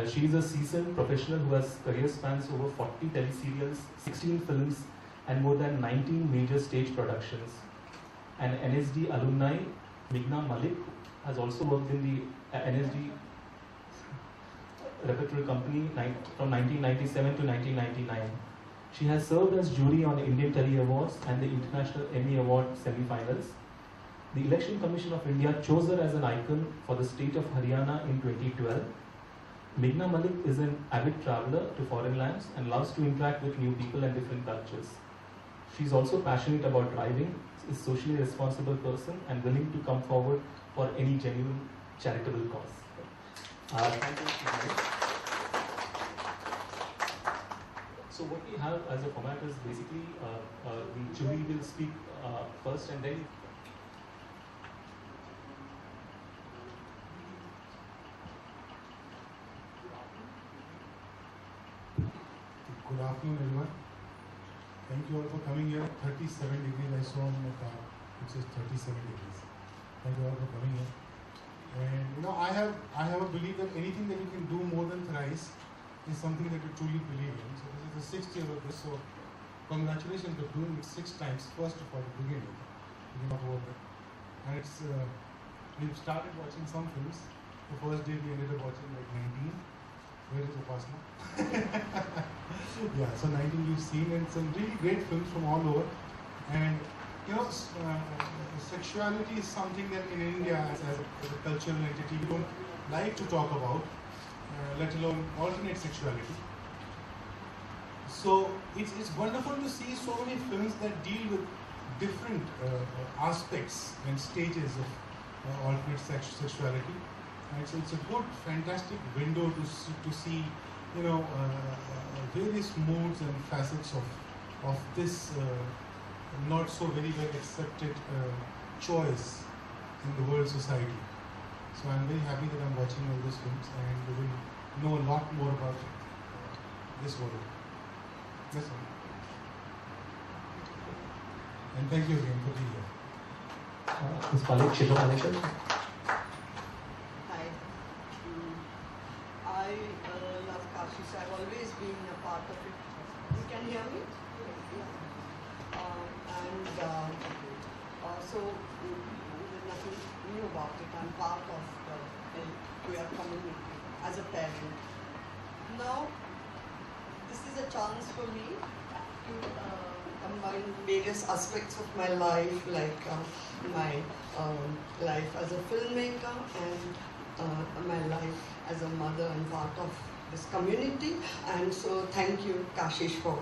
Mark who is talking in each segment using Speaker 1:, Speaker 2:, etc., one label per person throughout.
Speaker 1: She is a seasoned professional who has career spans over 40 teleserials, 16 films, and more than 19 major stage productions. An NSD alumni, Meghna Malik, has also worked in the NSD repertory company from 1997 to 1999. She has served as jury on Indian Telly Awards and the International Emmy Award semi-finals. The Election Commission of India chose her as an icon for the state of Haryana in 2012. Meghna Malik is an avid traveler to foreign lands and loves to interact with new people and different cultures. She is also passionate about driving, is a socially responsible person, and willing to come forward for any genuine charitable cause. Thank you. So what we have as a format is basically the jury will speak first, and then
Speaker 2: good afternoon, everyone. Thank you all for coming here. 37 degrees I saw on my car, which is 37 degrees. Thank you all for coming here. And you know, I have a belief that anything that you can do more than thrice is something that you truly believe in. So this is the 6th year of this. So congratulations for doing it 6 times. First of all, to begin with, and it's we've started watching some films. The first day we ended up watching like 19. Where is Upasna? Yeah, so 19 we've seen, and some really great films from all over. And you know, sexuality is something that in India, as a cultural entity, we don't like to talk about, let alone alternate sexuality. So it's wonderful to see so many films that deal with different aspects and stages of alternate sexuality. And so it's a good, fantastic window to see, you know, various moods and facets of this not so very well accepted choice in the world society. So I'm very happy that I'm watching all these films, and we will know a lot more about this world. Yes, sir. And thank you again for being here.
Speaker 1: Ms. Malik, Shilpa Malekar.
Speaker 3: Hi. I love Kashish. I've always been a part of it. You can hear me? Yeah. So there's nothing new about it. I'm part of the queer community as a parent. Now, this is a chance for me to combine various aspects of my life, like my life as a filmmaker and my life as a mother and part of this community. And so thank you, Kashish, for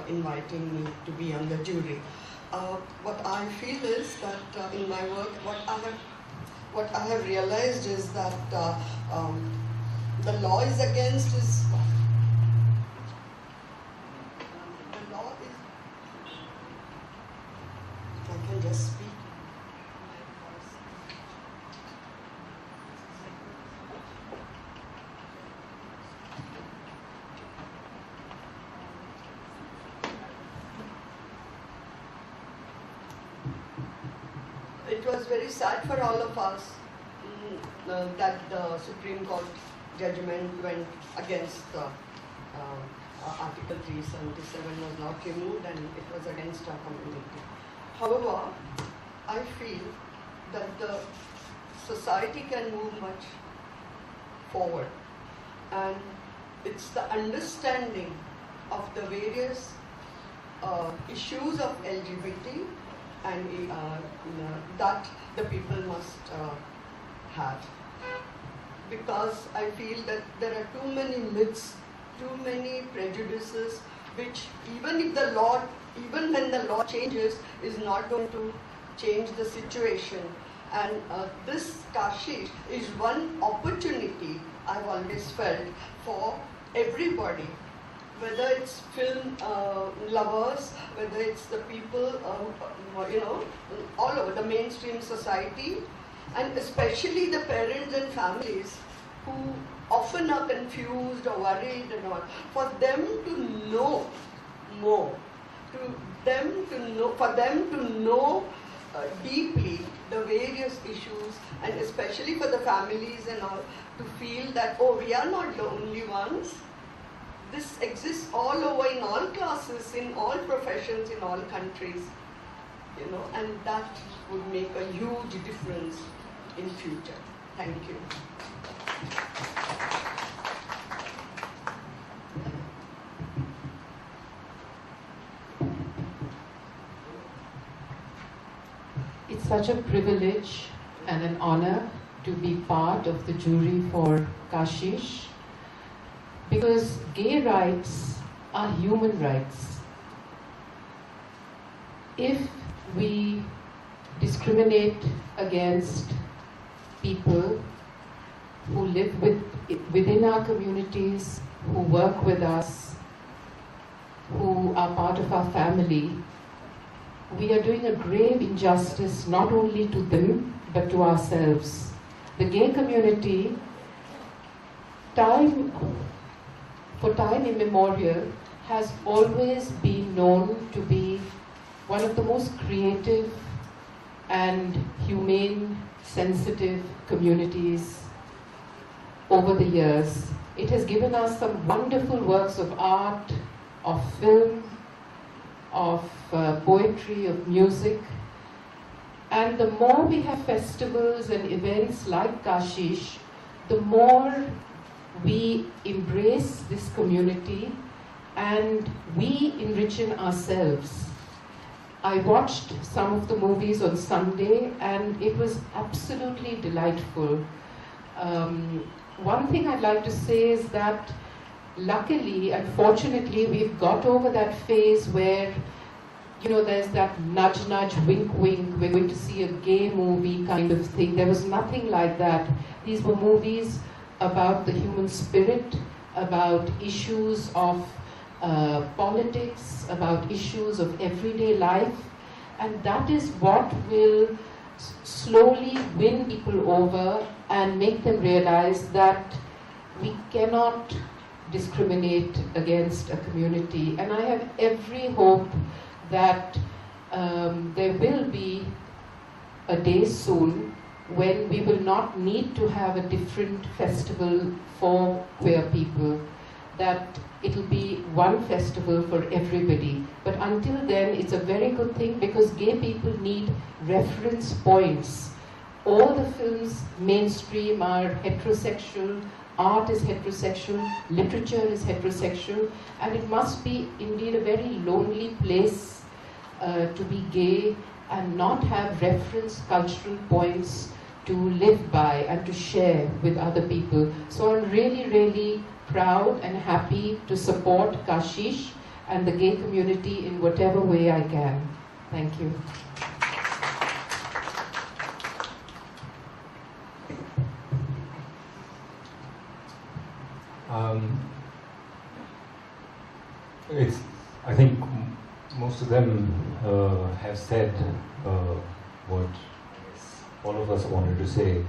Speaker 3: inviting me to be on the jury. What I feel is that in my work, what I have realized is that the law is against is I can just speak. It was very sad for all of us that the Supreme Court judgment went against Article 377 was not removed, and it was against our community. However, I feel that the society can move much forward, and it's the understanding of the various issues of LGBT and that the people must have. Because I feel that there are too many myths, too many prejudices, which even when the law changes, is not going to change the situation. And this Kashish is one opportunity I've always felt for everybody, whether it's film lovers, whether it's the people, all over the mainstream society, and especially the parents and families who often are confused or worried and all, for them to know more, for them to know deeply the various issues, and especially for the families and all, to feel that, oh, we are not the only ones. This exists all over in all classes, in all professions, in all countries, you know, and that would make a huge difference in future. Thank you.
Speaker 4: It's such a privilege and an honor to be part of the jury for Kashish, because gay rights are human rights. If we discriminate against people who live within our communities, who work with us, who are part of our family, we are doing a grave injustice not only to them but to ourselves. The gay community, for time immemorial, has always been known to be one of the most creative and humane, sensitive communities over the years. It has given us some wonderful works of art, of film, of poetry, of music. And the more we have festivals and events like Kashish, the more we embrace this community and we enrichen ourselves. I watched some of the movies on Sunday and it was absolutely delightful. One thing I'd like to say is that luckily and fortunately we've got over that phase where, you know, there's that nudge, nudge, wink, wink, we're going to see a gay movie kind of thing. There was nothing like that. These were movies about the human spirit, about issues of politics, about issues of everyday life, and that is what will slowly win people over and make them realize that we cannot discriminate against a community. And I have every hope that there will be a day soon when we will not need to have a different festival for queer people, that it'll be one festival for everybody. But until then, it's a very good thing because gay people need reference points. All the films mainstream are heterosexual, art is heterosexual, literature is heterosexual, and it must be indeed a very lonely place to be gay and not have reference cultural points to live by and to share with other people. So I'm really, really proud and happy to support Kashish and the gay community in whatever way I can. Thank you.
Speaker 5: I think most of them have said what all of us wanted to say.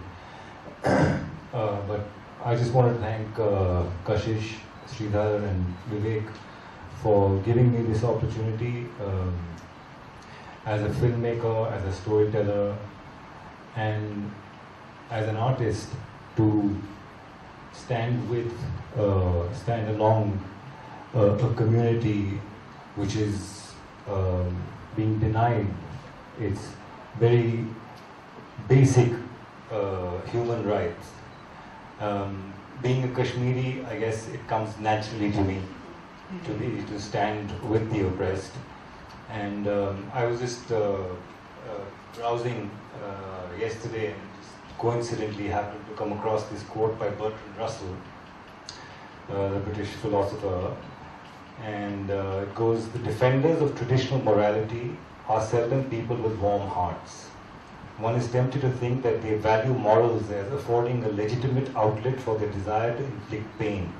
Speaker 5: But I just want to thank Kashish, Sridhar and Vivek for giving me this opportunity as a filmmaker, as a storyteller, and as an artist to stand along a community which is being denied its very basic human rights. Being a Kashmiri, I guess it comes naturally to me to stand with the oppressed. And I was just browsing yesterday and just coincidentally happened to come across this quote by Bertrand Russell, the British philosopher, and it goes, "The defenders of traditional morality are seldom people with warm hearts. One is tempted to think that they value morals as affording a legitimate outlet for their desire to inflict pain.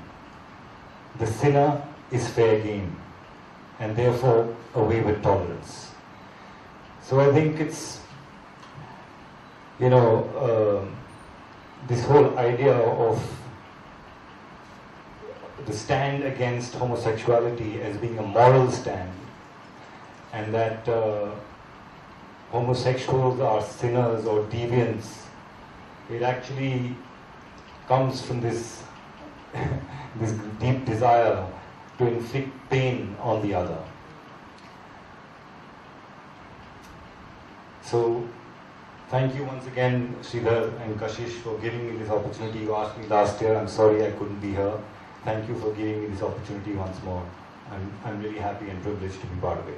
Speaker 5: The sinner is fair game, and therefore away with tolerance." So I think it's, this whole idea of the stand against homosexuality as being a moral stand, and that homosexuals are sinners or deviants. It actually comes from this, this deep desire to inflict pain on the other. So, thank you once again, Sridhar and Kashish, for giving me this opportunity. You asked me last year, I'm sorry I couldn't be here. Thank you for giving me this opportunity once more. I'm really happy and privileged to be part of it.